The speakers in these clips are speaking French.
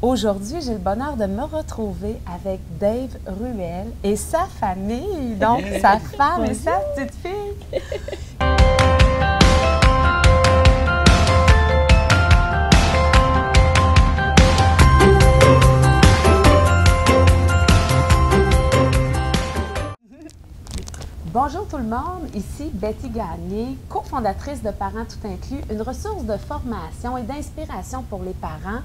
Aujourd'hui, j'ai le bonheur de me retrouver avec Dave Ruel et sa famille, donc sa femme et sa petite fille. Bonjour tout le monde, ici Betty Gagné, cofondatrice de Parents Tout Inclus, une ressource de formation et d'inspiration pour les parents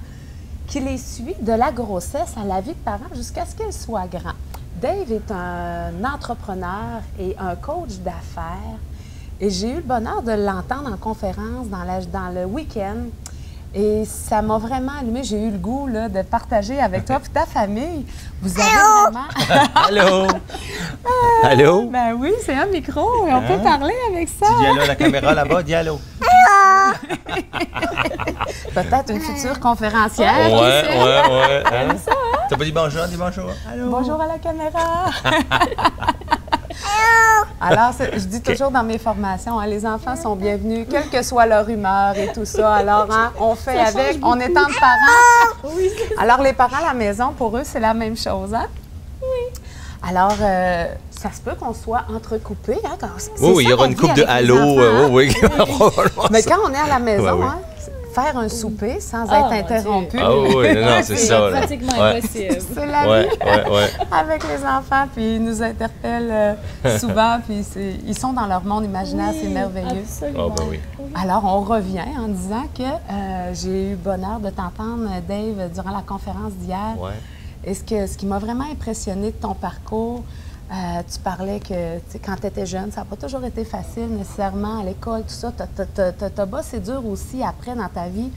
qui les suit de la grossesse à la vie de parents jusqu'à ce qu'ils soient grands. Dave est un entrepreneur et un coach d'affaires et j'ai eu le bonheur de l'entendre en conférence dans le week-end. Et ça m'a vraiment allumé. J'ai eu le goût là, de partager avec toi et ta famille. Vous avez vraiment... Allô? Allô? Ben oui, c'est un micro et on peut parler avec ça. Tu dis allô à la caméra là-bas, dis allô. Peut-être une future conférencière. Ouais. Hein? Ça, hein? T'as pas dit bonjour, dis bonjour. Allô? Bonjour à la caméra. Alors, je dis toujours dans mes formations, hein, les enfants sont bienvenus, quelle que soit leur humeur et tout ça. Alors, hein, on fait ça avec, on est entre parents. Oui, alors, les parents à la maison, pour eux, c'est la même chose, hein? Oui. Alors, ça se peut qu'on soit entrecoupés, hein? Oui, il y aura une coupe de allô. Oui. Mais quand on est à la maison, hein, faire un souper sans être interrompu. Ah oui, non, c'est ça. C'est pratiquement impossible. C'est la vie avec les enfants, puis ils nous interpellent souvent, puis ils sont dans leur monde imaginaire, c'est merveilleux. Absolument. Oh, ben oui. Alors, on revient en disant que j'ai eu le bonheur de t'entendre, Dave, durant la conférence d'hier. Ouais. Et ce qui m'a vraiment impressionné de ton parcours, tu parlais que quand tu étais jeune, ça n'a pas toujours été facile nécessairement à l'école, tout ça. T'as bossé dur aussi après dans ta vie,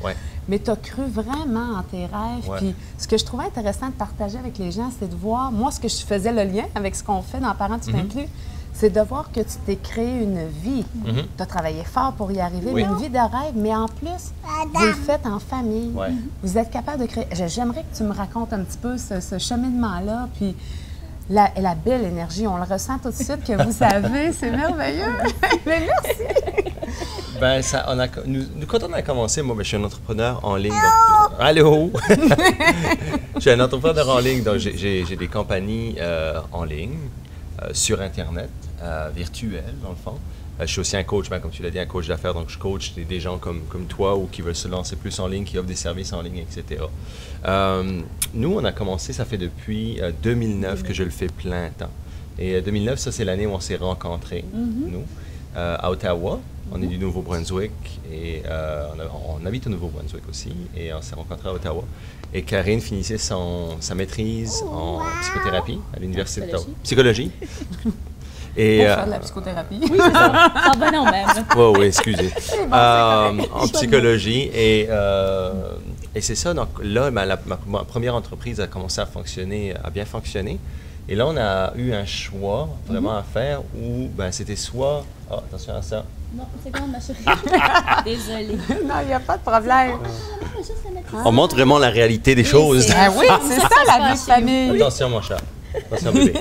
mais tu as cru vraiment en tes rêves. Ouais. Puis ce que je trouvais intéressant de partager avec les gens, c'est de voir, moi, ce que je faisais le lien avec ce qu'on fait dans Parents Tout Inclus, c'est de voir que tu t'es créé une vie. Tu as travaillé fort pour y arriver, mais une vie de rêve, mais en plus, vous le faites en famille. Ouais. Vous êtes capable de créer... J'aimerais que tu me racontes un petit peu ce cheminement-là, puis la belle énergie, on le ressent tout de suite que vous avez, c'est merveilleux. Mais merci! Ben, quand on a commencé, moi, je suis un entrepreneur en ligne. Donc, allô? Je suis un entrepreneur en ligne, donc j'ai des compagnies en ligne, sur Internet, virtuelles, dans le fond. Je suis aussi un coach, comme tu l'as dit, un coach d'affaires, donc je coach des gens comme toi ou qui veulent se lancer plus en ligne, qui offrent des services en ligne, etc. Nous, on a commencé, ça fait depuis 2009 que je le fais plein temps. Et 2009, ça, c'est l'année où on s'est rencontrés, nous, à Ottawa. On est du Nouveau-Brunswick et on habite au Nouveau-Brunswick aussi et on s'est rencontrés à Ottawa. Et Karine finissait sa maîtrise en psychothérapie à l'Université d'Ottawa. Psychologie. Et, pour faire de la psychothérapie. Oui, c'est ça. Ah ben non, même. Oui, excusez. En psychologie. Et c'est ça. Donc là, ma première entreprise a commencé à fonctionner, à bien fonctionner. Et là, on a eu un choix vraiment à faire où c'était soit... Oh, attention à ça. Non, c'est quand ma chérie. Désolée. Non, il n'y a pas de problème. On montre vraiment la réalité des choses. Oui, c'est ça la vie de famille. Attention, mon chat. Attention, bébé.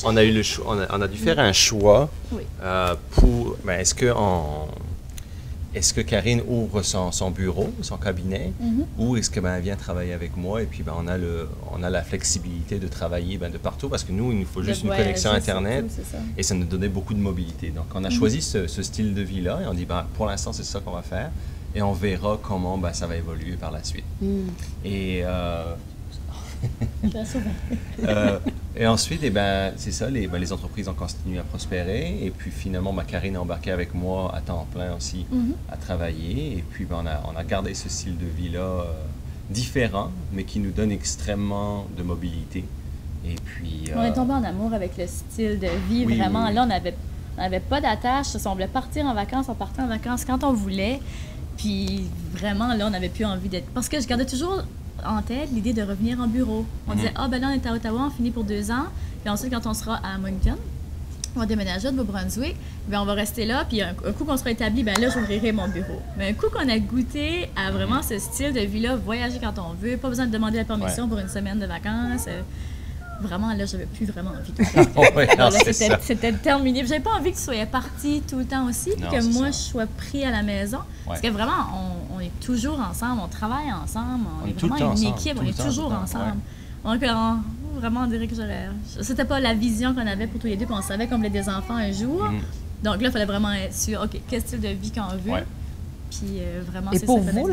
On a eu le choix, on a dû faire un choix pour. Est-ce que Karine ouvre son bureau, son cabinet, ou est-ce qu'elle vient travailler avec moi et puis on a la flexibilité de travailler de partout parce que nous, il nous faut juste une connexion Internet et ça nous donnait beaucoup de mobilité. Donc, on a choisi ce style de vie-là et on dit, pour l'instant, c'est ça qu'on va faire et on verra comment ça va évoluer par la suite. Et... et ensuite, c'est ça, les entreprises ont continué à prospérer. Et puis finalement, Karine a embarqué avec moi à temps plein aussi à travailler. Et puis on a gardé ce style de vie-là différent, mais qui nous donne extrêmement de mobilité. Et puis... On est tombé en amour avec le style de vie, vraiment. Là, on n'avait pas d'attache. Si on voulait partir en vacances, on partait en vacances quand on voulait. Puis vraiment, là, on n'avait plus envie d'être... Parce que je gardais toujours en tête l'idée de revenir en bureau. On disait, là, on est à Ottawa, on finit pour 2 ans. Puis ensuite, quand on sera à Moncton, on va déménager de Nouveau-Brunswick, on va rester là. Puis un coup qu'on sera établi, là, j'ouvrirai mon bureau. Mais un coup qu'on a goûté à vraiment ce style de vie-là, voyager quand on veut, pas besoin de demander la permission pour une semaine de vacances. Vraiment, là, j'avais plus vraiment envie de c'était terminé. J'avais pas envie que tu sois parti tout le temps aussi, puis que moi, je sois pris à la maison. Parce que vraiment, on est toujours ensemble, on travaille ensemble, on est tout le vraiment temps une ensemble, équipe, tout on le est temps, toujours tout le temps, ensemble. Donc, vraiment, on dirait que c'était pas la vision qu'on avait pour tous les deux, puis on savait qu'on voulait des enfants un jour. Donc là, il fallait vraiment être sûr, OK, quel style de vie qu'on veut. Ouais. Puis vraiment, Et c'est pour ça. vous,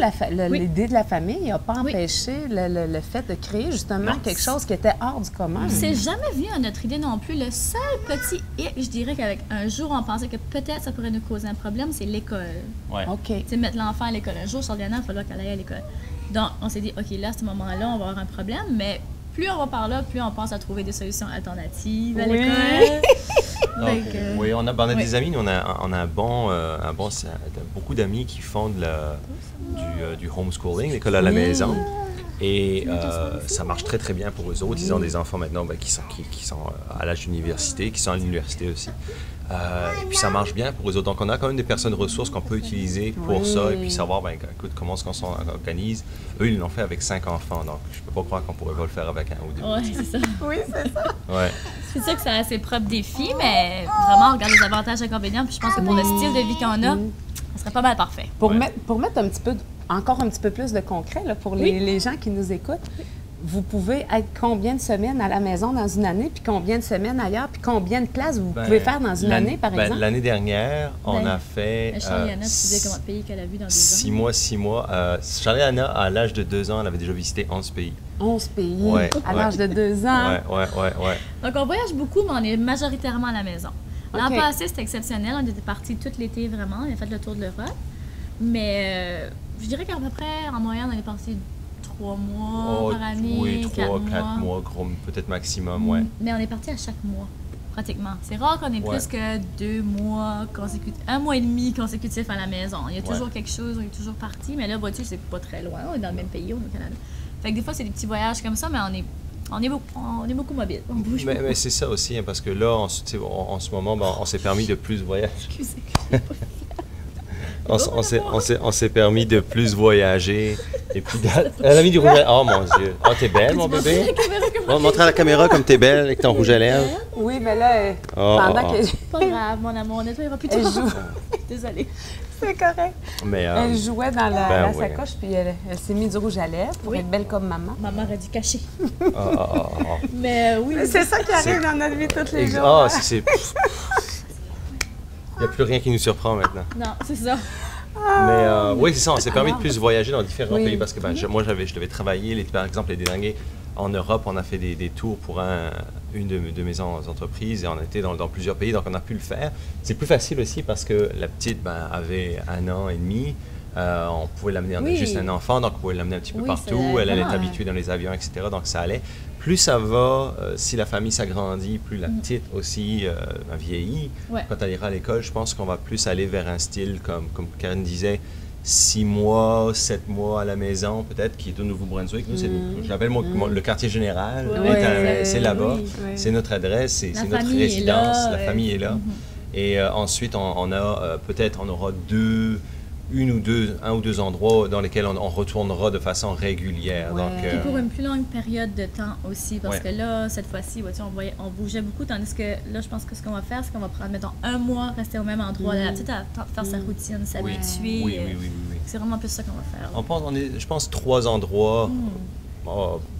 Oui. l'idée de la famille n'a pas Oui. empêché le fait de créer justement Non. quelque chose qui était hors du commun. C'est jamais venu à notre idée non plus. Le seul petit hic, je dirais qu'avec un jour, on pensait que peut-être ça pourrait nous causer un problème, c'est l'école. Ouais. OK. Tu sais, mettre l'enfant à l'école. Un jour, Charliana, il va falloir qu'elle aille à l'école. Donc, on s'est dit, OK, là, à ce moment-là, on va avoir un problème, mais plus on va par là, plus on pense à trouver des solutions alternatives à Oui. l'école. Donc, Fait que- oui, on a oui. des amis, nous, on a beaucoup d'amis qui font du homeschooling, l'école à la maison. Et ça marche très, très bien pour eux autres. Ils ont des enfants maintenant qui sont à l'âge d'université, qui sont à l'université aussi. Et puis ça marche bien pour eux autres. Donc on a quand même des personnes ressources qu'on peut utiliser pour ça et puis savoir, ben, écoute, comment est-ce qu'on s'organise. Eux, ils l'ont fait avec 5 enfants, donc je peux pas croire qu'on pourrait pas le faire avec un ou deux. Oui, c'est ça. Oui, c'est ça. Ouais. C'est sûr que ça a ses propres défis, mais vraiment, on regarde les avantages et inconvénients. Puis je pense que pour le style de vie qu'on a, ça serait pas mal parfait. Pour mettre encore un petit peu plus de concret là, pour les gens qui nous écoutent, vous pouvez être combien de semaines à la maison dans une année, puis combien de semaines ailleurs, puis combien de places vous pouvez faire dans une année, par exemple? L'année dernière, on a fait Charliana, tu disais comment de pays qu'elle a vu dans 2 ans. 6 mois. Charliana, à l'âge de 2 ans, elle avait déjà visité 11 pays. 11 pays Ouais, à l'âge de 2 ans. Ouais. Donc, on voyage beaucoup, mais on est majoritairement à la maison. L'an OK. passé, c'était exceptionnel. On était partis tout l'été, vraiment. On a fait le tour de l'Europe. Mais je dirais qu'à peu près, en moyenne, on est parti 3 mois par année, Oui, 3, 4 4 mois, peut-être maximum, ouais. Mais on est parti à chaque mois, pratiquement. C'est rare qu'on ait plus que 2 mois consécutifs, 1 mois et demi consécutif à la maison. Il y a toujours quelque chose, on est toujours parti. Mais là, vois-tu, c'est pas très loin. On est dans le même pays, on est au Canada. Fait que des fois, c'est des petits voyages comme ça, mais on est beaucoup mobile. On bouge beaucoup. Mais c'est ça aussi, hein, parce que là, en ce moment, ben, on s'est permis de plus voyager. Excusez. On s'est permis de plus voyager. Et puis, elle a mis du rouge à lèvres. Oh mon Dieu. Oh, t'es belle, mon bébé. On montre à la caméra comme t'es belle avec ton rouge à lèvres. Oui, mais là, pendant que Pas grave, mon amour, on nettoiera plus elle tard. joue, Désolée. c'est correct. Mais, Elle jouait dans la ben oui. sacoche, puis elle s'est mis du rouge à lèvres pour être belle comme maman. Maman aurait dû cacher. oh. Mais oui. Mais c'est ça qui arrive dans notre vie tous les jours. Oh, c'est. Il n'y a plus rien qui nous surprend maintenant. Non, c'est ça. Mais oui, c'est ça, on s'est permis de plus voyager dans différents Oui. pays parce que ben, moi, je devais travailler, par exemple, les derniers en Europe, on a fait des tours pour une de mes entreprises et on était dans plusieurs pays, donc on a pu le faire. C'est plus facile aussi parce que la petite avait 1 an et demi. On pouvait l'amener, on a juste un enfant, donc on pouvait l'amener un petit peu partout. Elle est habituée dans les avions, etc. Donc ça allait. Plus ça va, si la famille s'agrandit, plus la petite aussi vieillit. Ouais. Quand elle ira à l'école, je pense qu'on va plus aller vers un style comme Karine disait, 6 mois, 7 mois à la maison, peut-être, qui est au Nouveau-Brunswick. Nous, je l'appelle le quartier général. C'est là-bas. C'est notre adresse, c'est notre résidence. La famille est là. Et ensuite, on a peut-être, on aura un ou deux endroits dans lesquels on retournera de façon régulière. Ouais. Donc, Et pour une plus longue période de temps aussi, parce Ouais. que là, cette fois-ci, vois-tu, on bougeait beaucoup, tandis que là, je pense que ce qu'on va faire, c'est qu'on va prendre, mettons, 1 mois, rester au même endroit, la petite à faire sa routine, s'habituer. oui. C'est vraiment plus ça qu'on va faire. Je pense 3 endroits,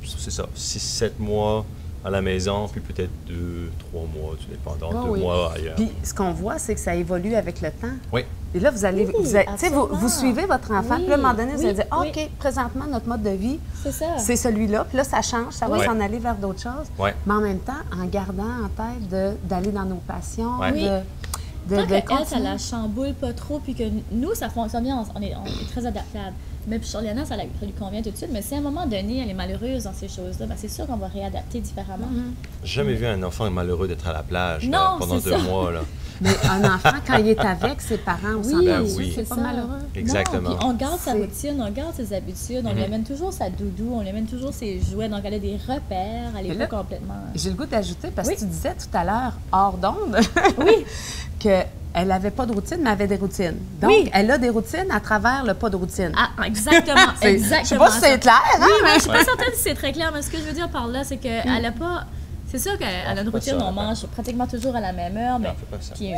c'est ça, 6-7 mois à la maison, puis peut-être 2-3 mois, tout dépendant, 2 mois ailleurs. Puis ce qu'on voit, c'est que ça évolue avec le temps. Oui. Et là, vous absolument. vous suivez votre enfant, Oui, puis là, à un moment donné, vous oui, allez dire, oui. OK, présentement, notre mode de vie, C'est ça. c'est celui-là. Puis là, ça change, ça va Oui. s'en aller vers d'autres choses. Ouais. Mais en même temps, en gardant en tête d'aller dans nos passions, Ouais. Oui. de Tant qu'elle, ça continuer. la chamboule pas trop, puis que nous, ça fonctionne bien, on est très adaptable. Mais puis Charliana, ça lui convient tout de suite. Mais si à un moment donné, elle est malheureuse dans ces choses-là, ben c'est sûr qu'on va réadapter différemment. J'ai jamais vu un enfant malheureux d'être à la plage Non, là, pendant c'est 2 ça. mois. Là. Mais un enfant, quand il est avec ses parents, on s'en Ben rend oui. c'est pas ça. malheureux. Exactement. Non, puis on garde sa C'est- routine, on garde ses habitudes, on lui amène toujours sa doudou, on lui amène toujours ses jouets. Donc elle a des repères, elle est là- pas complètement... J'ai le goût d'ajouter, parce Oui. que tu disais tout à l'heure, hors d'onde, Oui, qu'elle n'avait pas de routine, mais elle avait des routines. Donc, Oui. elle a des routines à travers le pas de routine. ah, exactement, Je exactement. sais pas si c'est ça. clair, hein, Oui, mais- mais je suis pas certaine si c'est très clair, mais ce que je veux dire par là, c'est qu'elle a pas... C'est sûr qu'elle a une fait pas routine, ça, on elle mange pratiquement toujours à la même heure, mais fait pas ça. puis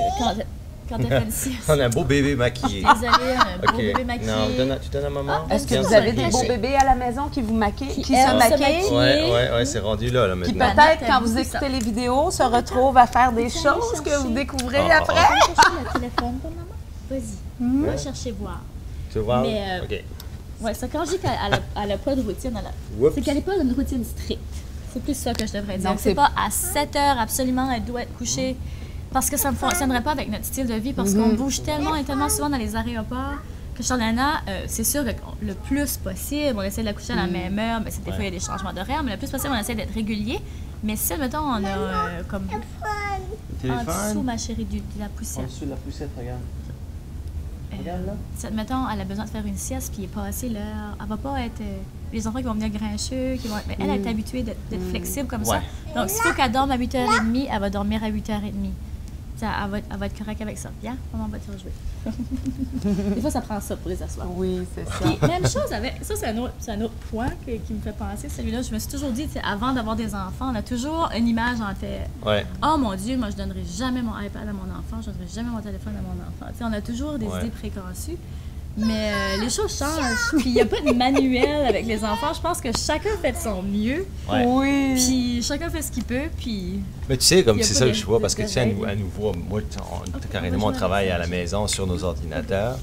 quand elle fait une sieste. On a un beau bébé maquillé. Désolée, un beau OK. bébé maquillé. Non, tu donnes à maman. Ah, Est-ce que Bien vous sûr, avez des caché. beaux bébés à la maison qui vous maquillent, qui aiment se se maquillent? maquiller. Ouais, c'est rendu là Qui maintenant. peut-être, Annette quand aime vous beaucoup écoutez ça. les vidéos, se retrouvent à faire des Vous allez choses que chercher. vous découvrez Ah, après. Va chercher le téléphone pour maman. Vas-y, va chercher voir. Tu vois? Mais, OK. Ouais, ça, quand je dis qu'elle a pas de routine, Oups. c'est qu'elle n'est pas une routine stricte. C'est plus ça que je devrais dire. Donc, C'est c'est- pas à 7 heures, absolument, elle doit être couchée. Parce que ça ne fonctionnerait pas avec notre style de vie, parce qu'on bouge tellement et tellement souvent dans les aéroports que Charlana, c'est sûr que le plus possible, on essaie de la coucher à la même heure, mais des fois il y a des changements d'horaire, mais le plus possible, on essaie d'être régulier. Mais si, mettons, on a comme en dessous, ma chérie, de la poussière. dessous de la poussette, regarde. Regarde là. Si, admettons, elle a besoin de faire une sieste, puis il est passé l'heure. Elle va pas être. Les enfants qui vont venir grincheux, qui vont être. Mais elle est habituée d'être flexible comme ça. Ouais. Donc, s'il faut qu'elle dorme à 8h30, elle va dormir à 8h30. Elle va être correcte avec ça. Bien, maman va te faire jouer. Des fois, ça prend ça pour les asseoir. Oui, c'est ça. Puis, même chose avec. Ça, c'est un autre point qui me fait penser. Celui-là, je me suis toujours dit, tu sais, avant d'avoir des enfants, on a toujours une image en tête. Ouais. Oh mon Dieu, moi, je donnerai jamais mon iPad à mon enfant, je donnerai jamais mon téléphone à mon enfant. Tu sais, on a toujours des idées préconçues. Mais les choses changent. Puis il n'y a pas de manuel avec les enfants. Je pense que chacun fait de son mieux. Ouais. Oui. Puis chacun fait ce qu'il peut. Puis Mais tu sais, comme Il y a c'est pas ça de- que je vois, parce que de tu sais, règles. à nouveau, moi, carrément, on on va jouer travaille avec à ça. la maison sur nos ordinateurs.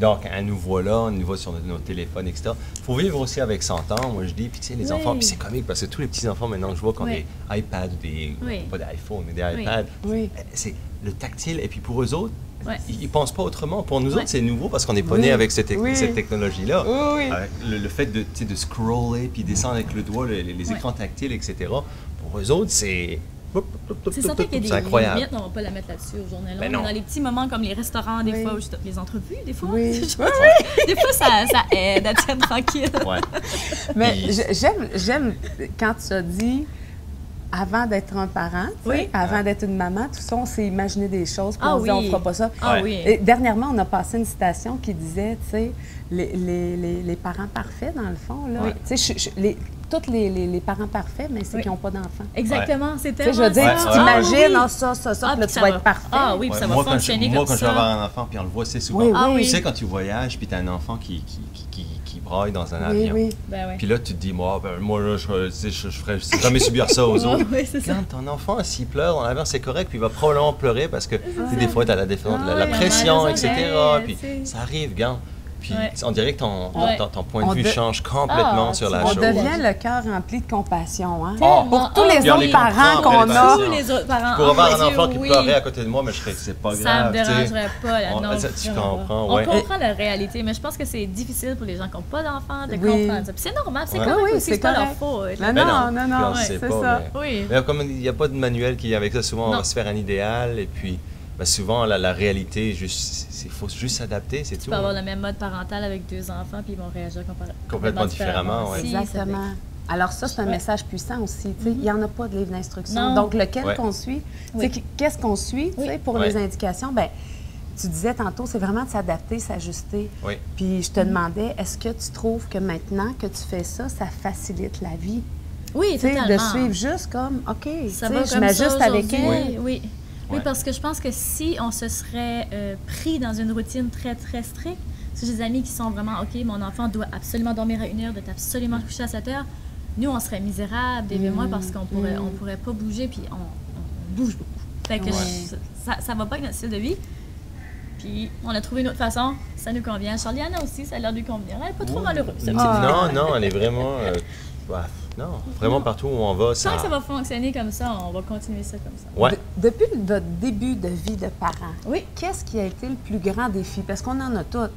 Donc, à nous voilà, on nous voit sur nos téléphones, etc. Il faut vivre aussi avec 100 ans, moi je dis. Puis tu sais, les Oui. enfants, puis c'est comique parce que tous les petits-enfants maintenant que je vois qui ont Oui. des iPads ou des. Oui. Pas d'iPhone, mais des Oui. iPads. Oui. C'est le tactile. Et puis pour eux autres, Ouais. ils pensent pas autrement. Pour nous Ouais. autres, c'est nouveau parce qu'on n'est pas Oui. né avec cette, Oui. cette technologie-là. Oui, oui. Avec le fait de, tu sais, de scroller puis descendre avec le doigt les Ouais. écrans tactiles, etc. Pour eux autres, c'est. c'est certain qu'il y a C'est des incroyable. limites, on ne va pas la mettre là-dessus au journée Ben long. non. Dans les petits moments comme les restaurants, des Oui. fois, ou juste les entrevues, des fois. Oui. Des fois, ça aide à te faire tranquille. Ouais. Mais Puis- j'aime quand tu as dit avant d'être un parent, tu sais, Oui. avant d'être une maman, tout ça, on s'est imaginé des choses, puis Ah on se disait, on oui. fera pas ça. Ah Ouais. oui. Et dernièrement, on a passé une citation qui disait, tu sais, les parents parfaits, dans le fond, là. Ouais. Tu sais, tous les parents parfaits, mais c'est Oui. qu'ils n'ont pas d'enfants. Exactement, c'est Tu sais, tellement je veux dire, Ouais, tu ouais. t'imagines, Ah, ah, ça, Ah, puis là, puis tu ça vas va- être parfait. Ah oui, puis ça va moi, fonctionner moi, comme quand je vais ça. avoir un enfant, puis on le voit, c'est souvent. Oui, Ah oui. oui. Tu sais, quand tu voyages, puis tu as un enfant qui braille dans un Oui, avion. oui. Ben ouais. Puis là, tu te dis, moi, là, je ferais jamais subir ça aux autres. Oui, c'est ça. Quand ton enfant, s'il pleure dans l'avion, c'est correct, puis il va probablement pleurer parce que tu sais, des fois, tu as la Ah la ouais, pression, on a etc. raison, Puis tu sais. ça arrive, gars. Puis Ouais. on dirait que ton Ouais. point de On vue de- change complètement Ah, sur la On chose. devient le cœur rempli de compassion, hein? Tellement. Pour tous Ah, les Puis on autres les parents comprend qu'on après a. les Tous les autres parents. Pour Oh avoir mon un enfant Dieu, qui oui. pleurait à côté de moi, mais je serais, c'est pas Ça me grave. tu sais. dérangerait pas, là, non. Tu vraiment comprends, pas. ouais. On comprend la réalité, mais je pense que c'est difficile pour les gens qui n'ont pas d'enfants de Oui. comprendre ça. Puis c'est normal, c'est Ouais. correct Oui, oui, aussi, c'est c'est pas leur correct. faute. Non, Ben non, puis non, on le sait c'est pas, ça. mais- Oui. Mais comme il n'y a pas de manuel qui vient avec ça, souvent on Non. va se faire un idéal et puis ben, souvent la réalité, il faut juste s'adapter, c'est tout. Tu peux avoir le même mode parental avec 2 enfants, puis ils vont réagir Complètement différemment, ouais. aussi. Exactement. Alors ça, c'est un Ouais. message puissant aussi. tu sais. Il n'y en a pas de livre d'instruction. Non. Donc, lequel Ouais. qu'on suit, tu Oui. sais, qu'est-ce qu'on suit tu sais, Oui. pour Ouais. les indications? Ben, tu disais tantôt, c'est vraiment de s'adapter, s'ajuster. Oui. Puis je te demandais, est-ce que tu trouves que maintenant que tu fais ça, ça facilite la vie? Oui, Tu sais, totalement. de suivre juste comme, OK, tu Ça sais, va je comme m'ajuste ça avec aujourd'hui. elle. Oui. Oui, Ouais. parce que je pense que si on se serait pris dans une routine très, très stricte, parce que j'ai des amis qui sont vraiment, OK, mon enfant doit absolument dormir à 1 heure, doit absolument se coucher à 7 heures, nous, on serait misérables, Dave et moi, parce qu'on pourrait pas bouger, puis on bouge beaucoup. Fait que Ouais. ça va pas avec notre style de vie. Puis on a trouvé une autre façon, ça nous convient. Charliana aussi, ça a l'air de lui convenir. Elle n'est pas trop malheureuse, cette petite Ah. fille. Non, elle est vraiment. Bah, non, vraiment partout où on va, Tant que ça va fonctionner comme ça, on va continuer ça comme ça. Ouais. Depuis votre début de vie de parent, Oui. qu'est-ce qui a été le plus grand défi? Parce qu'on en a tous.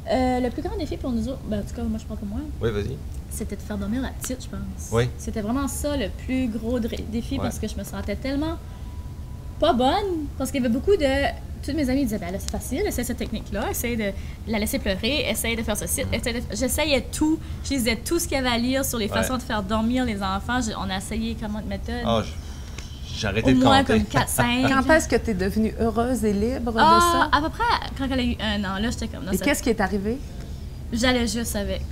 Le plus grand défi pour nous autres, ben, en tout cas, moi je parle pour moi, Oui, vas-y. c'était de faire dormir la petite, je pense. Oui. C'était vraiment ça le plus gros défi Ouais. parce que je me sentais tellement pas bonne. Parce qu'il y avait beaucoup de. Tous mes amis disaient, ben là, c'est facile, essaye cette technique-là, essaye de la laisser pleurer, essaye de faire ceci. J'essayais tout. Je lisais tout ce qu'il y avait à lire sur les Ouais. façons de faire dormir les enfants. On a essayé comment de méthode. Ah, j'ai Au arrêté de moins compter. comme 4-5. Quand est-ce que tu es devenue heureuse et libre de Ah, ça? à peu près quand elle a eu 1 an, là, j'étais comme. Non, Et ça- qu'est-ce qui est arrivé? J'allais juste avec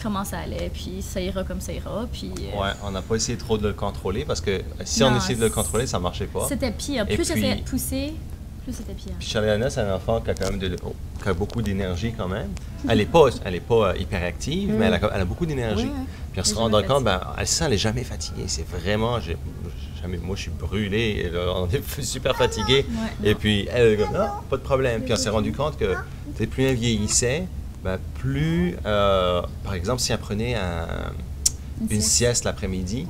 comment ça allait, puis ça ira comme ça ira, puis... Ouais, on n'a pas essayé trop de le contrôler parce que si Non, on essayait de le contrôler, ça marchait pas. C'était pire. Et Plus j'essayais puis- de pousser, plus c'était pire. Puis Charliana, c'est un enfant qui a quand même qui a beaucoup d'énergie quand même. Elle n'est pas hyperactive, mais elle a beaucoup d'énergie. Oui, oui. Puis on se Elle est rend jamais compte, elle n'est jamais fatiguée. C'est vraiment, moi je suis brûlé, et là, on est super fatigué. Ouais, et puis elle, non, pas de problème. Puis on s'est rendu compte que plus elle vieillissait, plus, par exemple, si elle prenait une sieste l'après-midi,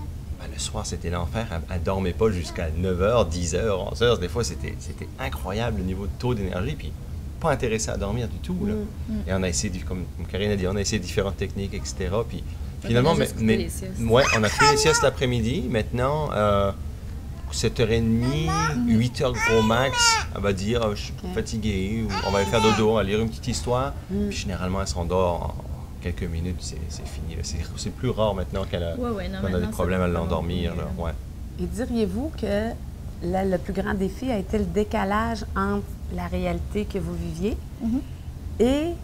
le soir, c'était l'enfer. Elle ne dormait pas jusqu'à 9h, 10h, 11h. Des fois, c'était incroyable le niveau de taux d'énergie. Puis, pas intéressée à dormir du tout. Là. Et on a essayé, comme Karine a dit, on a essayé différentes techniques, etc. Puis, finalement, on a fait les siestes l'après-midi. Maintenant, 7h30, 8h gros max, elle va dire je suis fatiguée, ou on va aller faire dodo, on va lire une petite histoire. Puis, généralement, elle s'endort en quelques minutes, c'est fini. C'est plus rare maintenant qu'on a des problèmes à l'endormir. Ouais. Et diriez-vous que le plus grand défi a été le décalage entre la réalité que vous viviez et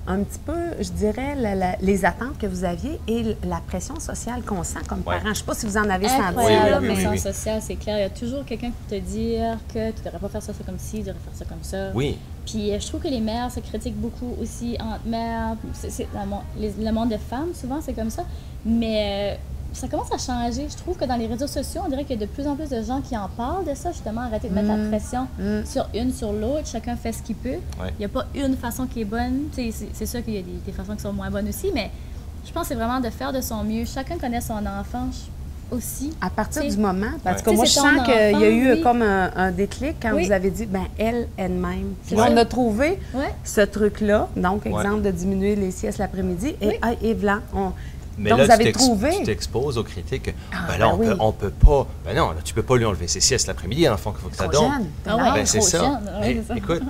un petit peu, je dirais, les attentes que vous aviez et la pression sociale qu'on sent comme parent? Je ne sais pas si vous en avez senti. La pression sociale, c'est clair. Il y a toujours quelqu'un qui peut te dire que tu ne devrais pas faire ça comme ci, tu devrais faire ça comme ça. Oui. Puis je trouve que les mères se critiquent beaucoup aussi entre mères. Le monde de femmes, souvent, c'est comme ça. Mais ça commence à changer. Je trouve que dans les réseaux sociaux, on dirait qu'il y a de plus en plus de gens qui en parlent de ça, justement, arrêter de mettre la pression sur l'autre. Chacun fait ce qu'il peut. Il n'y a pas une façon qui est bonne. C'est sûr qu'il y a des façons qui sont moins bonnes aussi, mais je pense que c'est vraiment de faire de son mieux. Chacun connaît son enfant aussi. À partir du moment, parce que moi, je sens qu'il y a eu comme un déclic quand vous avez dit, elle-même. Puis on a trouvé ce truc-là, donc, exemple, de diminuer les siestes l'après-midi, et voilà, mais donc, là, vous avez trouvé. Tu t'exposes aux critiques. On peut pas. Non, là, tu peux pas lui enlever ses siestes l'après-midi, l'enfant, il faut que ça dorme. C'est ça. Écoute,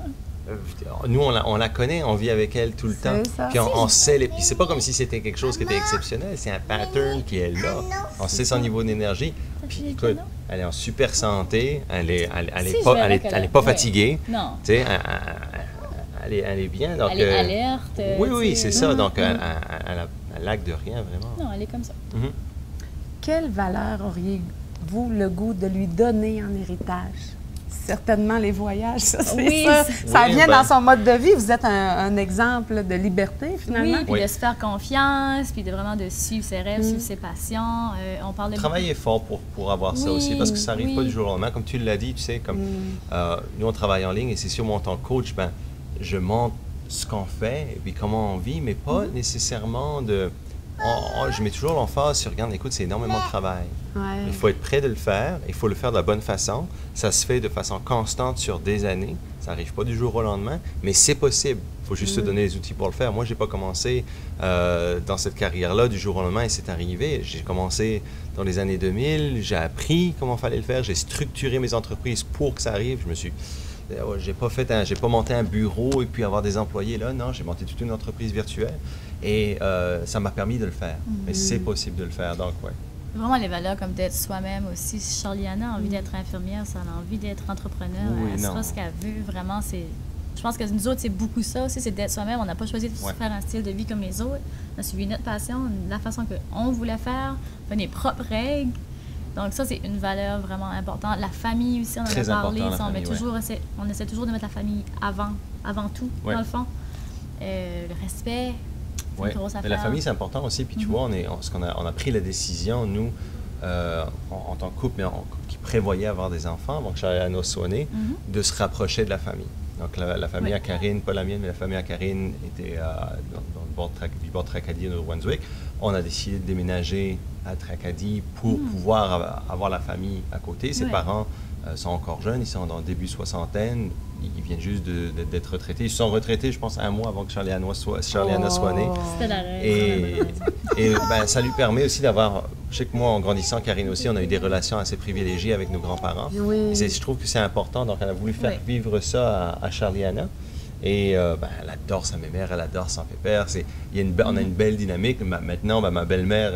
nous, on la connaît, on vit avec elle tout le temps. Puis on sait. Puis c'est pas comme si c'était quelque chose qui était exceptionnel, c'est un pattern qui est là. On sait son niveau d'énergie. Puis écoute, elle est en super santé, elle est pas fatiguée. Non. Tu sais, elle est bien. Donc, elle est alerte. Oui, c'est ça. Donc, elle lague de rien, vraiment. Non, elle est comme ça. Quelle valeur auriez-vous le goût de lui donner en héritage? Certainement les voyages, ça, c'est ça. Ça vient dans son mode de vie. Vous êtes un exemple de liberté, finalement. Oui, puis de se faire confiance, puis de vraiment de suivre ses rêves, suivre ses passions. On parle de travailler fort pour avoir ça aussi, parce que ça n'arrive pas du jour au lendemain. Comme tu l'as dit, tu sais, comme nous, on travaille en ligne, et c'est sûr, moi, en tant que coach, je montre ce qu'on fait et puis comment on vit, mais pas nécessairement de... je mets toujours l'emphase sur, regarde, écoute, c'est énormément de travail. Il faut être prêt de le faire, il faut le faire de la bonne façon. Ça se fait de façon constante sur des années. Ça n'arrive pas du jour au lendemain, mais c'est possible. Il faut juste se donner les outils pour le faire. Moi, je n'ai pas commencé dans cette carrière-là du jour au lendemain et c'est arrivé. J'ai commencé dans les années 2000, j'ai appris comment il fallait le faire, j'ai structuré mes entreprises pour que ça arrive. Je me suis... J'ai pas monté un bureau et puis avoir des employés là. Non, j'ai monté toute une entreprise virtuelle et ça m'a permis de le faire. Mais c'est possible de le faire, donc Vraiment les valeurs comme d'être soi-même aussi. Si Charliana a envie d'être infirmière, ça a envie d'être entrepreneur. Elle sera ce qu'elle veut. Vraiment, je pense que nous autres, c'est beaucoup ça aussi, c'est d'être soi-même. On n'a pas choisi de faire un style de vie comme les autres. On a suivi notre passion, la façon qu'on voulait faire, on a nos propres règles. Donc ça, c'est une valeur vraiment importante. La famille aussi, on en a parlé. On essaie toujours de mettre la famille avant tout, dans le fond. Le respect, c'est une grosse affaire. La famille, c'est important aussi. Puis tu vois, on a pris la décision, nous, en tant que couple, mais qui prévoyait avoir des enfants, avant que Charliana soit née, de se rapprocher de la famille. Donc la famille à Karine, pas la mienne, mais la famille à Karine était dans le bord de Tracadie, au Nouveau-Brunswick. On a décidé de déménager à Tracadie pour pouvoir avoir la famille à côté. Ses parents sont encore jeunes, ils sont dans le début soixantaine, ils viennent juste d'être retraités. Ils se sont retraités, je pense, un mois avant que Charliana soit née. C'était la règle. Et ça lui permet aussi d'avoir... Je sais que moi, en grandissant, Karine aussi, on a eu des relations assez privilégiées avec nos grands-parents. Et je trouve que c'est important, donc elle a voulu faire vivre ça à Charliana. Et elle adore sa mémère, elle adore son pépère. On a une belle dynamique. Maintenant, ma belle-mère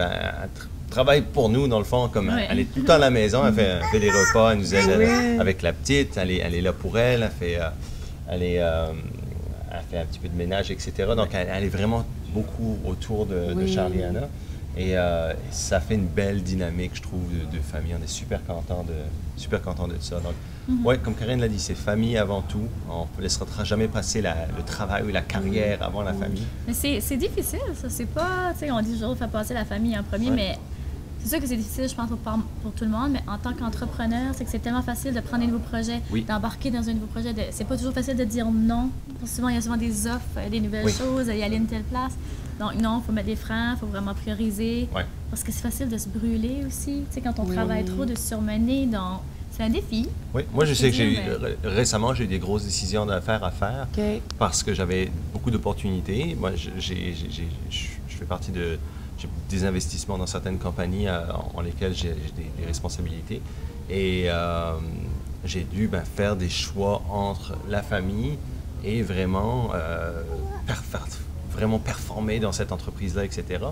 travaille pour nous, dans le fond, comme elle est tout le temps à la maison, elle fait les repas, elle nous aide avec la petite, elle est là pour elle, elle fait un petit peu de ménage, etc. Donc, elle est vraiment beaucoup autour de Charliana. Et ça fait une belle dynamique, je trouve, de famille. On est super content de ça. Donc, ouais, comme Karine l'a dit, c'est famille avant tout. On ne laissera jamais passer le travail ou la carrière avant la famille. Mais c'est difficile, ça. C'est pas, tu sais, on dit toujours de faire passer la famille en premier, mais c'est sûr que c'est difficile, je pense, pour tout le monde. Mais en tant qu'entrepreneur, c'est que c'est tellement facile de prendre des nouveaux projets, d'embarquer dans un nouveau projet. C'est pas toujours facile de dire non. Souvent, il y a souvent des offres, des nouvelles choses, y aller à une telle place. Donc non, il faut mettre des freins, il faut vraiment prioriser. Parce que c'est facile de se brûler aussi. Tu sais, quand on travaille trop, de se surmener, c'est un défi. Oui, moi je sais que récemment, j'ai eu des grosses décisions d'affaires à faire parce que j'avais beaucoup d'opportunités. Moi, je fais partie j'ai des investissements dans certaines compagnies en lesquelles j'ai des responsabilités. Et j'ai dû faire des choix entre la famille et vraiment performer dans cette entreprise-là, etc.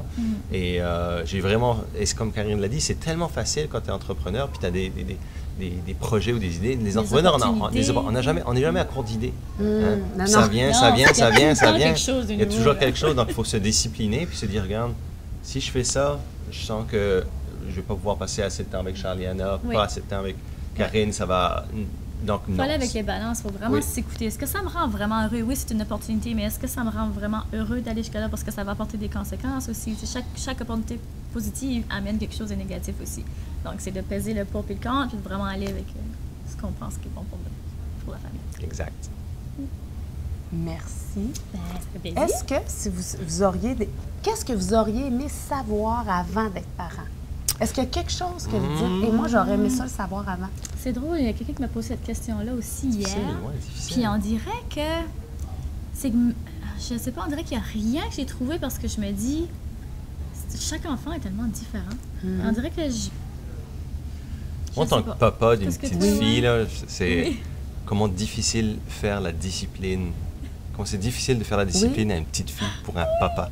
Et j'ai vraiment, et comme Karine l'a dit, c'est tellement facile quand tu es entrepreneur, puis tu as des projets ou des idées. Les entrepreneurs, on n'est jamais à court d'idées. Ça vient. Il y a toujours quelque chose, donc il faut se discipliner, puis se dire, regarde, si je fais ça, je sens que je ne vais pas pouvoir passer assez de temps avec Charlie-Anna, pas assez de temps avec Karine, ça va... Donc, il faut aller avec les balances, il faut vraiment s'écouter. Est-ce que ça me rend vraiment heureux? Oui, c'est une opportunité, mais est-ce que ça me rend vraiment heureux d'aller jusqu'à là parce que ça va apporter des conséquences aussi? Chaque opportunité positive amène quelque chose de négatif aussi. Donc, c'est de peser le pour et le contre et de vraiment aller avec ce qu'on pense qui est bon pour la famille. Exact. Merci. Ça fait plaisir. Est-ce que si vous auriez qu'est-ce que vous auriez aimé savoir avant d'être parent? Est-ce qu'il y a quelque chose que vous dites, et moi j'aurais aimé ça le savoir avant? C'est drôle, il y a quelqu'un qui m'a posé cette question-là aussi hier. Difficile. Puis on dirait que je sais pas, on dirait qu'il n'y a rien que j'ai trouvé parce que je me dis, chaque enfant est tellement différent. On dirait que moi, en tant que papa d'une petite fille, c'est comment difficile faire la discipline. Comment c'est difficile de faire la discipline à une petite fille pour un papa.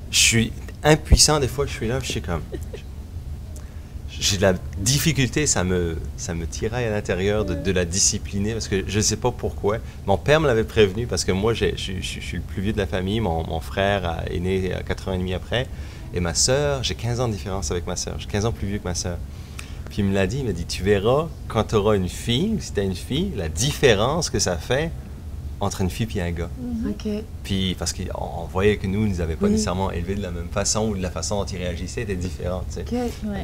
Je suis impuissant des fois, je suis là, je suis comme... J'ai de la difficulté, ça me tiraille à l'intérieur de la discipliner parce que je ne sais pas pourquoi. Mon père me l'avait prévenu parce que moi, je suis le plus vieux de la famille. Mon frère est né 4 ans et demi après. Et ma sœur, j'ai 15 ans de différence avec ma sœur. J'ai 15 ans plus vieux que ma sœur. Puis il m'a dit, tu verras quand tu auras une fille, si tu as une fille, la différence que ça fait entre une fille et un gars. Puis, parce qu'on voyait que nous n'avaient pas nécessairement élevé de la même façon ou de la façon dont ils réagissaient était différente.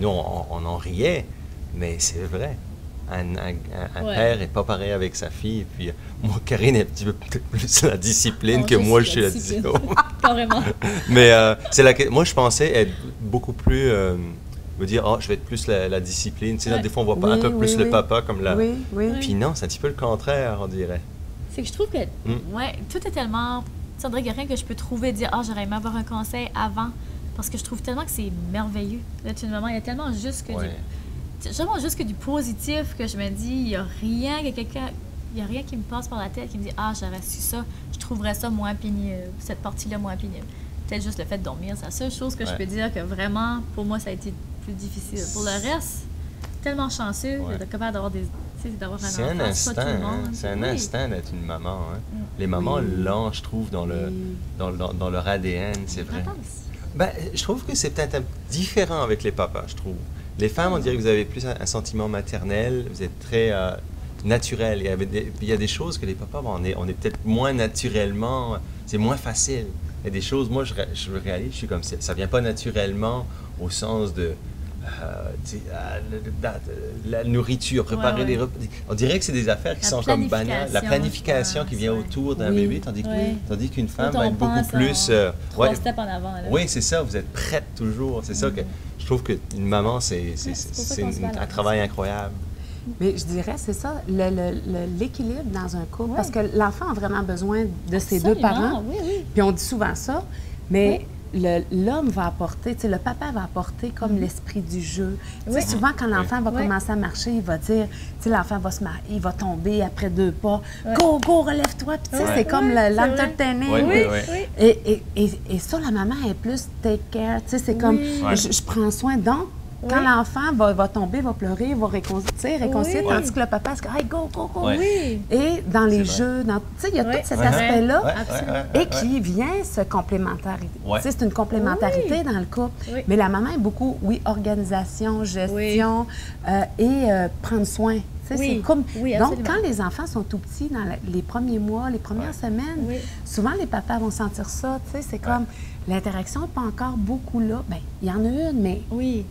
Nous, on en riait, mais c'est vrai. Un père n'est pas pareil avec sa fille. Et puis, moi, Karine est un petit peu plus la discipline que moi, je suis la discipline. Carrément. Mais moi, je pensais être beaucoup plus... me dire, je vais être plus la discipline. Tu sais, là, des fois, on voit un peu plus le papa comme la... Puis non, c'est un petit peu le contraire, on dirait. C'est que je trouve que, tout est tellement... Tu dirais qu'il n'y a rien que je peux trouver, dire, j'aurais aimé avoir un conseil avant, parce que je trouve tellement que c'est merveilleux. Là, tout le moment, il y a tellement juste que du positif que je me dis, il n'y a rien qui me passe par la tête qui me dit, j'aurais su ça, je trouverais ça moins pénible, cette partie-là moins pénible. Peut-être juste le fait de dormir, c'est la seule chose que je peux dire que vraiment, pour moi, ça a été plus difficile. Pour le reste, tellement chanceux d'être capable d'avoir un enfant. C'est un instinct d'être une maman. Les mamans l'ont, je trouve, dans leur ADN, c'est vrai. Je trouve que c'est peut-être différent avec les papas, je trouve. Les femmes, on dirait que vous avez plus un sentiment maternel, vous êtes très naturel. Il y a des choses que les papas, on est peut-être moins naturellement, c'est moins facile. Il y a des choses, moi, je réalise, je suis comme ça. Ça vient pas naturellement au sens de la nourriture, préparer les repas. On dirait que c'est des affaires qui sont comme banales. La planification qui vient autour d'un bébé, tandis qu'une femme va être beaucoup plus... 3 steps en avant. Là. Oui, c'est ça, vous êtes prête toujours. C'est ça que je trouve qu'une maman, c'est un travail incroyable. Mais je dirais, c'est ça, l'équilibre dans un couple. Parce que l'enfant a vraiment besoin de ses deux parents. Puis on dit souvent ça, mais l'homme va apporter, le papa va apporter comme l'esprit du jeu. Souvent, quand l'enfant va commencer à marcher, il va dire, l'enfant il va tomber après 2 pas. Go, relève-toi. Puis c'est comme l'entertaining. Et ça, la maman est plus take care. C'est comme, je prends soin. Donc, quand l'enfant va tomber, va pleurer, va réconcilier, tandis que le papa, c'est comme, hey, go, go, go. Ouais. Et dans les jeux, tu sais, il y a tout cet aspect-là et qui vient se complémentarité. Ouais. Tu sais, c'est une complémentarité dans le couple. Oui. Mais la maman est beaucoup, organisation, gestion et prendre soin. Tu sais, Oui. c'est comme... Oui, Donc, absolument. quand les enfants sont tout petits, dans les premiers mois, les premières semaines, souvent les papas vont sentir ça. Tu sais, c'est comme l'interaction n'est pas encore beaucoup là. Bien, il y en a une, mais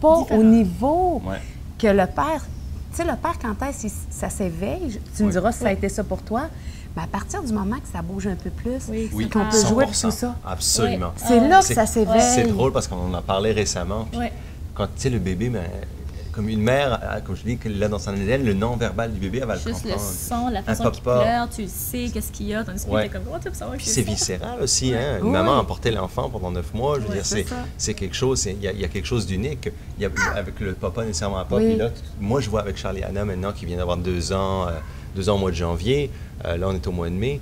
pas différent. au niveau Ouais. que le père... Tu sais, le père, quand est-ce que ça s'éveille, tu me diras si ça a été ça pour toi, mais à partir du moment que ça bouge un peu plus, Oui, qu'on peut jouer de 100%. tout ça, Absolument. c'est là que C'est- ça s'éveille. C'est drôle parce qu'on en a parlé récemment. Puis quand, tu sais, le bébé, ben, comme une mère, comme je dis, là dans son ADN, le non-verbal du bébé, elle va le Juste le comprendre. son, la façon qu'il pleure, tu le sais, qu'est-ce qu'il y a, tandis que t'es comme, comment tu peux savoir que Puis c'est viscéral aussi, hein? Une Oui. maman a porté l'enfant pendant 9 mois, je veux dire, c'est ça. c'est quelque chose, il y a quelque chose d'unique. Il y a, avec le papa nécessairement pas. Oui. Puis là, moi, je vois avec Charlie Anna maintenant, qui vient d'avoir 2 ans, 2 ans au mois de janvier. Là, on est au mois de mai.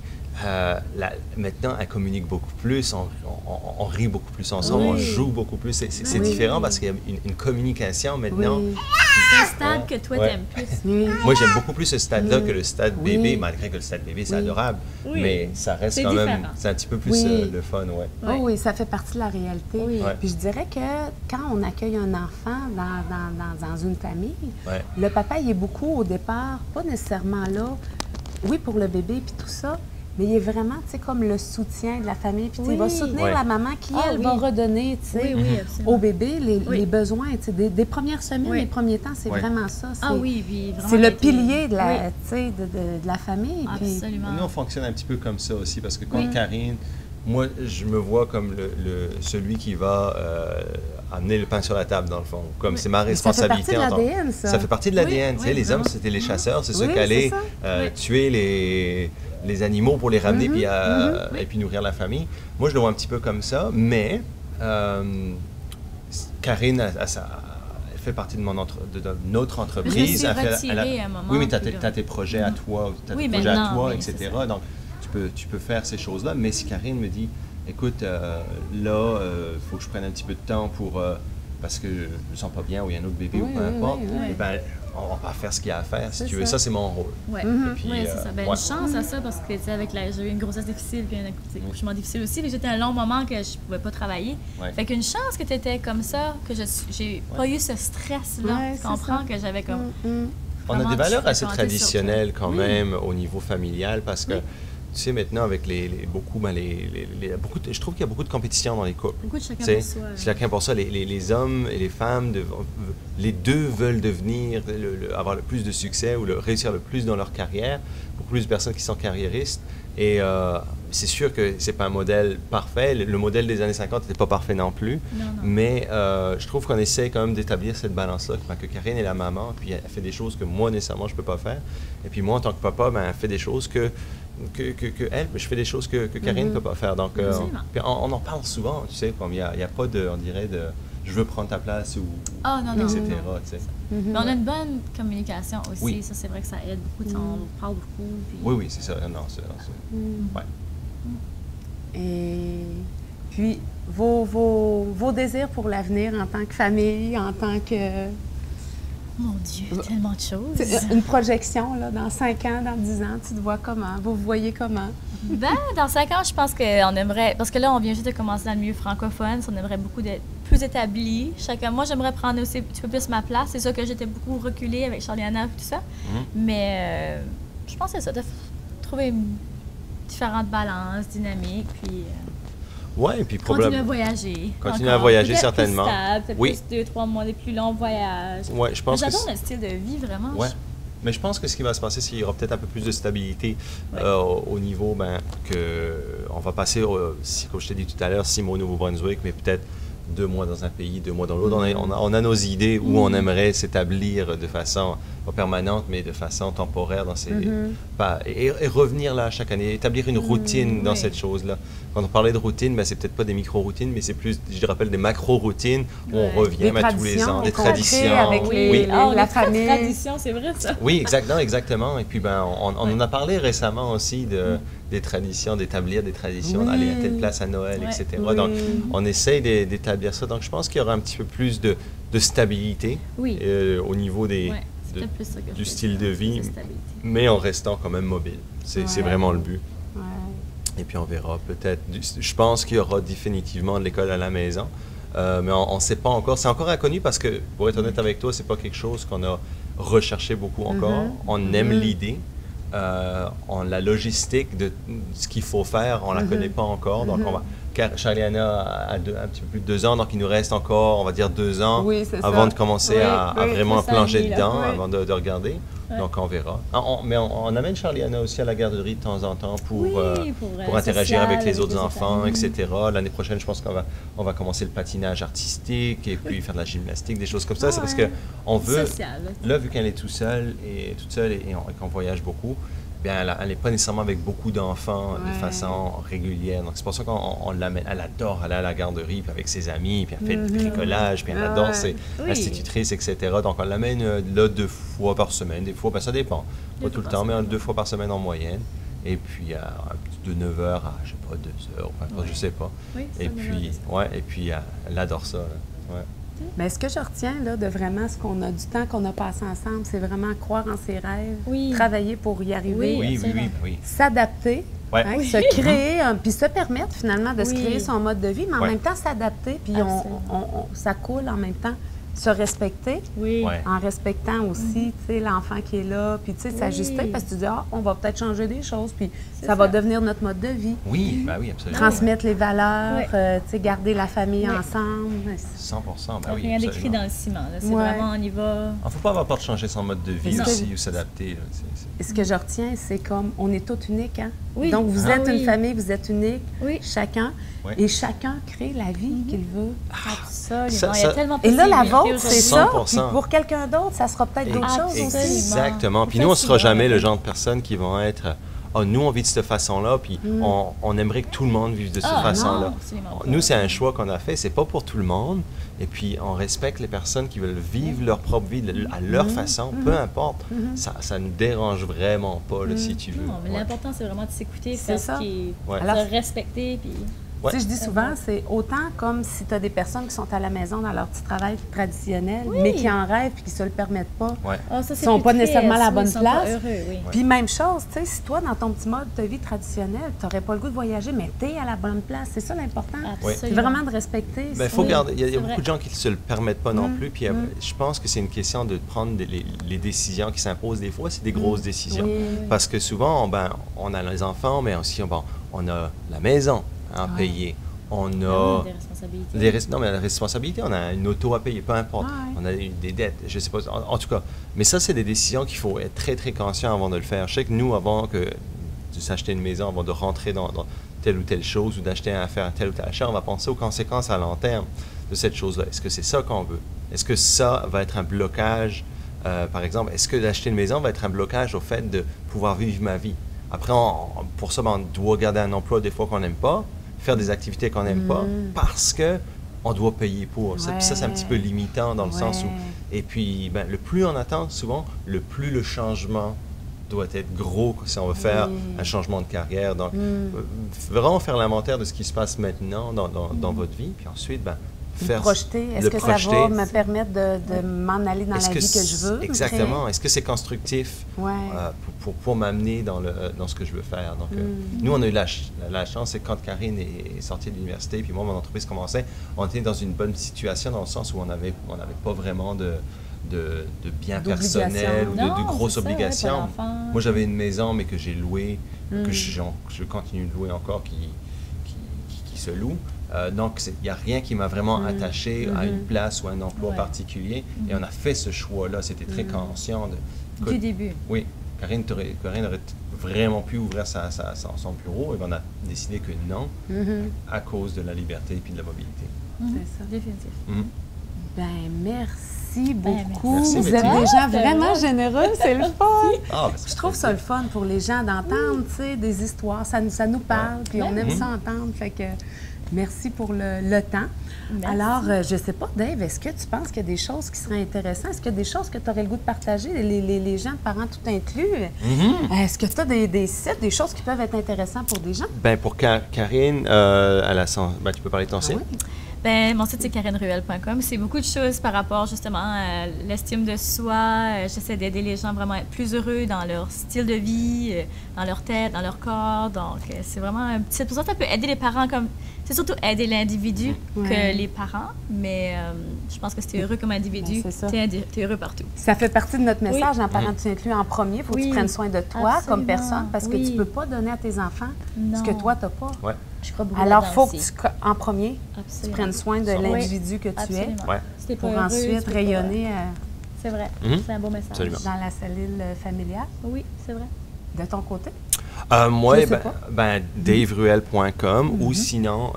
Maintenant, elle communique beaucoup plus, on rit beaucoup plus ensemble, on joue beaucoup plus. C'est différent parce qu'il y a une communication maintenant. Oui. C'est un stade que toi, t'aimes plus. Oui. Moi, j'aime beaucoup plus ce stade-là que le stade Oui. bébé, malgré que le stade bébé, c'est adorable. Oui. Mais ça reste C'est quand même, différent. c'est un petit peu plus Oui. le fun, ouais. Oh oui, ça fait partie de la réalité. Oui. Ouais. Puis je dirais que quand on accueille un enfant dans une famille, Ouais. le papa, il est beaucoup au départ, pas nécessairement là, oui, pour le bébé puis tout ça, mais il est vraiment, tu sais, comme le soutien de la famille. Puis tu sais, il va Oui. soutenir Ouais. la maman qui, Ah, elle, oui. va redonner, tu sais, Oui, absolument. au bébé Oui. les besoins, tu sais, des premières semaines, Oui. les premiers temps, c'est Oui. vraiment ça. Ah oui, puis vraiment. C'est le d'être- pilier de la, Oui, tu sais, de la famille. Puis- absolument. Nous, on fonctionne un petit peu comme ça aussi, parce que quand Oui. Karine, moi, je me vois comme celui qui va amener le pain sur la table, dans le fond. Comme c'est ma Mais ça fait responsabilité. partie de en tant- l'ADN, ça. Ça fait partie de l'ADN. Tu sais, oui, les hommes, vraiment. c'était les chasseurs, c'est ceux Oui, qui allaient c'est ça. Oui. tuer les animaux pour les ramener et puis nourrir la famille. Moi, je le vois un petit peu comme ça, mais Karine, elle fait partie de notre entreprise. Mais je me suis Elle fait- retirée à un moment, Oui, mais tu puis là- as tes projets à toi, tu as Oui, tes projets à maintenant, toi, oui, etc. c'est ça. Donc, tu peux faire ces choses-là. Mais si Karine me dit, écoute, là, il faut que je prenne un petit peu de temps pour... parce que je me sens pas bien ou il y a un autre bébé Oui, ou peu oui, importe, oui, oui. eh ben, on va pas faire ce qu'il y a à faire, si C'est tu veux. ça. Ça, c'est mon rôle. Ouais. Et puis, Oui, c'est ça. Ben, ouais. Une chance à ça parce que tu sais, avec j'ai eu une grossesse difficile puis un accouchement difficile aussi. J'étais un long moment que je pouvais pas travailler. Ouais. Fait qu'une chance que tu étais comme ça, que j'ai pas eu ce stress-là. Ouais, tu c'est comprends ça. que j'avais comme. On a Vraiment, des valeurs tu fais assez compter sur traditionnelles ça. quand Oui. même au niveau familial parce que, tu sais, maintenant, avec beaucoup, je trouve qu'il y a beaucoup de compétition dans les couples. Beaucoup de chacun Tu sais, pour soi. chacun pour ça. Les hommes et les femmes, les deux veulent devenir, avoir le plus de succès ou réussir le plus dans leur carrière. Beaucoup plus de personnes qui sont carriéristes. Et c'est sûr que c'est pas un modèle parfait. Le modèle des années 50 n'était pas parfait non plus. Non. Mais je trouve qu'on essaie quand même d'établir cette balance-là. Que Karine est la maman, puis elle fait des choses que moi, nécessairement, je peux pas faire. Et puis moi, en tant que papa, ben, elle fait des choses que elle, je fais des choses que Karine ne peut pas faire. Donc, Absolument. puis on en parle souvent, tu sais, comme il y a pas de, on dirait, de je veux prendre ta place ou Ah, non, non. etc. non. tu sais. Mais on a une bonne communication aussi. Oui. Ça, c'est vrai que ça aide beaucoup. On parle beaucoup. Puis... Oui, c'est ça. Non, ouais. Et puis, vos désirs pour l'avenir en tant que famille, en tant que... Mon Dieu, tellement de choses. Une projection, là, dans 5 ans, dans 10 ans, tu te vois comment? Vous vous voyez comment? Ben, dans 5 ans, je pense qu'on aimerait... Parce que là, on vient juste de commencer dans le milieu francophone. On aimerait beaucoup d'être plus établi. Moi, j'aimerais prendre aussi un petit peu plus ma place. C'est sûr que j'étais beaucoup reculée avec Charliana et tout ça. Mais je pense que c'est ça, de trouver une différente balance, dynamique, puis Ouais, et puis continuer à probablement. voyager. Continuer encore. à voyager, Peut-être certainement. Plus stable, peut-être Oui. plus 2-3 mois, des plus longs voyages. Ouais, je pense que J'adore notre style de vie, vraiment. ouais. Mais je pense que ce qui va se passer, c'est qu'il y aura peut-être un peu plus de stabilité au niveau que on va passer, comme je t'ai dit tout à l'heure, 6 mois au Nouveau-Brunswick, mais peut-être 2 mois dans un pays, 2 mois dans l'autre. On a nos idées où on aimerait s'établir de façon, pas permanente, mais de façon temporaire dans ces... et revenir là chaque année, établir une routine dans cette chose-là. Quand on parlait de routine, c'est peut-être pas des micro-routines, mais c'est plus, je rappelle, des macro-routines où on revient tous les ans, des traditions. avec la famille. Tradition, c'est vrai ça. Oui, exactement. Et puis, on en a parlé récemment aussi des traditions, d'établir des traditions, Oui. d'aller à telle place à Noël, Ouais. etc. Oui. Donc, on essaye d'établir ça. Donc, je pense qu'il y aura un petit peu plus de stabilité Oui. au niveau Ouais, c'est de- peut-être plus ça que je du veux style dire, de vie, c'est stabilité. mais en restant quand même mobile. C'est Ouais. vraiment le but. Ouais. Et puis on verra peut-être. Je pense qu'il y aura définitivement de l'école à la maison, mais on ne sait pas encore. C'est encore inconnu parce que, pour être honnête avec toi, c'est pas quelque chose qu'on a recherché beaucoup encore. On aime l'idée. La logistique de ce qu'il faut faire, on la connaît pas encore. Donc car Charliana a un petit peu plus de 2 ans, donc il nous reste encore, on va dire 2 ans Oui, c'est avant ça. de commencer Oui, à oui, vraiment c'est ça, plonger là. dedans, Oui. avant de regarder. Ouais. Donc on verra. Mais on amène Charliana aussi à la garderie de temps en temps pour, Oui, pour interagir social, avec les autres les enfants, familles. etc. L'année prochaine, je pense qu'on va commencer le patinage artistique et puis faire de la gymnastique, des choses comme ça. C'est parce Ouais. qu'on veut, Social, là. là, vu qu'elle est toute seule et qu'on voyage beaucoup, bien, elle n'est pas nécessairement avec beaucoup d'enfants de Ouais. façon régulière. Donc, c'est pour ça qu'on l'amène. Elle adore aller à la garderie, puis avec ses amis, puis elle fait du bricolage, puis elle Ah adore ouais. ses Oui. institutrices, etc. Donc, on l'amène là 2 fois par semaine. Des fois, ben, ça dépend. Pas Deux tout le fois temps, par mais semaine. 2 fois par semaine en moyenne. Et puis, de 9 h à, je sais pas, 2 heures, enfin, je sais pas. Oui, c'est Et ça, puis, ouais, et puis, elle adore ça. Là. Ouais. Mais ce que je retiens là, de vraiment ce qu'on a du temps qu'on a passé ensemble, c'est vraiment croire en ses rêves, Oui. travailler pour y arriver, Oui, absolument. oui. s'adapter, Ouais. hein, Oui. se créer, puis se permettre finalement de se Oui. créer son mode de vie, mais en Ouais. même temps s'adapter, puis Absolument. ça coule en même temps. Se respecter, Oui. Ouais. en respectant aussi, tu sais, l'enfant qui est là, puis tu sais, s'ajuster, parce que tu dis, on va peut-être changer des choses, puis C'est ça va ça. devenir notre mode de vie. Oui, ben oui, absolument. Transmettre les valeurs, Ouais. tu sais, garder la famille Ouais. ensemble. 100%, ben oui. Rien d'écrit absolument. dans le ciment. là. C'est Ouais. vraiment, on y va. Il ne faut pas avoir peur de changer son mode de vie C'est ça. aussi ou s'adapter. Là. Et ce que je retiens, c'est comme, on est tous uniques, hein? Oui. Donc, vous Ah êtes oui. une famille, vous êtes unique, Oui. chacun, Ouais. et chacun crée la vie qu'il veut. Absolument. Ça- Il y a ça- tellement de Et là, la possibilités vôtre, c'est ça. 100%. Puis pour quelqu'un d'autre, ça sera peut-être d'autres choses aussi. Absolument. Exactement. Puis nous, on ne sera jamais le genre de personnes qui vont être nous, on vit de cette façon-là, puis on aimerait que tout le monde vive de cette Ah, façon-là. non, absolument pas. Nous, c'est un choix qu'on a fait. C'est pas pour tout le monde. Et puis, on respecte les personnes qui veulent vivre leur propre vie à leur façon, peu importe. Ça ne nous dérange vraiment pas, là, si tu veux. Non, mais Ouais. l'important, c'est vraiment de s'écouter, C'est faire ça. ce qui est. Ouais. Alors- Se respecter, puis. Ouais. Tu sais, je dis souvent, c'est autant comme si tu as des personnes qui sont à la maison dans leur petit travail traditionnel, mais qui en rêvent et qui ne se le permettent pas. Ouais. Ah, ça, c'est Sont plus pas nécessairement à la triste, bonne oui, ils sont pas place. heureux, oui. Puis même chose, tu sais, si toi, dans ton petit mode de vie traditionnel, tu n'aurais pas le goût de voyager, mais tu es à la bonne place. C'est ça l'important. Oui. C'est vraiment de respecter. Ben, faut Oui, garder. Il y a c'est beaucoup vrai. de gens qui ne se le permettent pas non plus. Puis je pense que c'est une question de prendre les décisions qui s'imposent. Des fois, c'est des grosses décisions. Oui. Parce que souvent, on a les enfants, mais aussi on a la maison à payer. On a Des responsabilités. non, mais la responsabilité, on a une auto à payer, peu importe. Ouais. On a des dettes, je sais pas. En tout cas, mais ça, c'est des décisions qu'il faut être très, très conscient avant de le faire. Je sais que nous, avant de s'acheter une maison, avant de rentrer dans telle ou telle chose ou faire tel ou tel achat, on va penser aux conséquences à long terme de cette chose-là. Est-ce que c'est ça qu'on veut? Est-ce que ça va être un blocage? Par exemple, est-ce que d'acheter une maison va être un blocage au fait de pouvoir vivre ma vie? Après, pour ça, on doit garder un emploi des fois qu'on n'aime pas, faire des activités qu'on n'aime pas, parce que on doit payer pour. Ça, puis ça, c'est un petit peu limitant dans le sens où... Et puis, le plus on attend, souvent, le plus le changement doit être gros si on veut faire un changement de carrière. Donc, vraiment faire l'inventaire de ce qui se passe maintenant dans votre vie, puis ensuite, faire projeter. Est-ce le que projeter. ça va me permettre de m'en aller dans la vie que je veux? Exactement. Est-ce que c'est constructif Ouais. pour m'amener dans ce que je veux faire? Donc, nous, on a eu la chance, c'est quand Karine est sortie de l'université, puis moi, mon entreprise commençait, on était dans une bonne situation dans le sens où on n'avait pas vraiment de biens personnels ou Non, de grosses c'est ça, ouais, obligations. pas d'enfants. Moi, j'avais une maison, mais que j'ai louée, que je continue de louer encore, qui se loue. Donc, il n'y a rien qui m'a vraiment attaché à une place ou à un emploi particulier. Et on a fait ce choix-là. C'était très conscient. Du début. Oui. Karine aurait vraiment pu ouvrir son bureau. Et on a décidé que non, à cause de la liberté et puis de la mobilité. C'est ça. Définitif. Ben, merci beaucoup. Merci, Vous Betty. êtes des gens C'était vraiment bon. généreux, c'est le fun. Ah, Je trouve ça le fun pour les gens d'entendre, tu sais, des histoires. Ça nous parle, puis on aime ça entendre. Fait que Merci pour le temps. Merci. Alors, je ne sais pas, Dave, est-ce que tu penses qu'il y a des choses qui seraient intéressantes? Est-ce qu'il y a des choses que tu aurais le goût de partager, les gens, parents tout inclus? Est-ce que tu as des sites, des choses qui peuvent être intéressantes pour des gens? Ben pour Karine, tu peux parler de ton site? Oui. Ben, mon site, c'est karineruel.com. C'est beaucoup de choses par rapport justement à l'estime de soi. J'essaie d'aider les gens vraiment à être plus heureux dans leur style de vie, dans leur tête, dans leur corps. Donc, c'est vraiment un petit site. Pour ça, ça peut aider les parents comme... C'est surtout aider l'individu que les parents, mais je pense que si tu es heureux comme individu, tu es heureux partout. Ça fait partie de notre message en parent tout inclus en premier. Il faut que tu prennes soin de toi comme personne parce que tu ne peux pas donner à tes enfants ce que toi, tu n'as pas. Ouais. Je crois beaucoup Alors, il faut là-dedans que en premier, Absolument. tu prennes soin de l'individu que tu es Ouais. pour ensuite rayonner C'est vrai. C'est un beau message. Absolument. dans la cellule familiale. Oui, c'est vrai. De ton côté? Moi, Je sais pas. daveruel.com ou sinon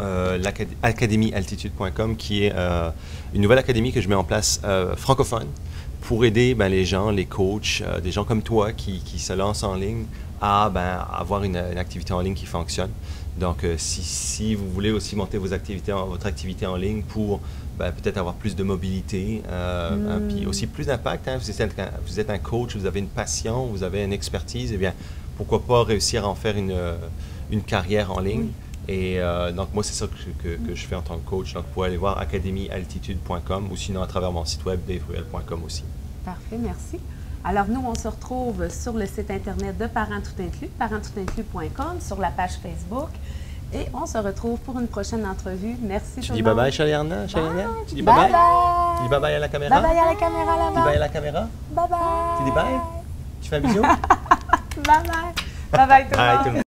l'academiealtitude.com qui est une nouvelle académie que je mets en place francophone pour aider les gens, les coachs, des gens comme toi qui se lancent en ligne à avoir une activité en ligne qui fonctionne. Donc, si vous voulez aussi monter votre activité en ligne pour peut-être avoir plus de mobilité, puis aussi plus d'impact, vous êtes un coach, vous avez une passion, vous avez une expertise, eh bien, pourquoi pas réussir à en faire une carrière en ligne. Et donc, moi, c'est ça que je fais en tant que coach. Donc, vous pouvez aller voir academiealtitude.com ou sinon à travers mon site web, daveruel.com aussi. Parfait, merci. Alors, nous, on se retrouve sur le site Internet de Parents Tout Inclus, parentstoutinclus.com, sur la page Facebook. Et on se retrouve pour une prochaine entrevue. Merci. Tu dis bye-bye, Chaliana? Tu dis bye-bye? Tu dis bye-bye à la caméra? Bye-bye à la caméra là-bas. Tu dis bye à la caméra? Bye-bye. Tu dis bye? Tu fais un bisou? Bye-bye. Bye-bye tout le monde.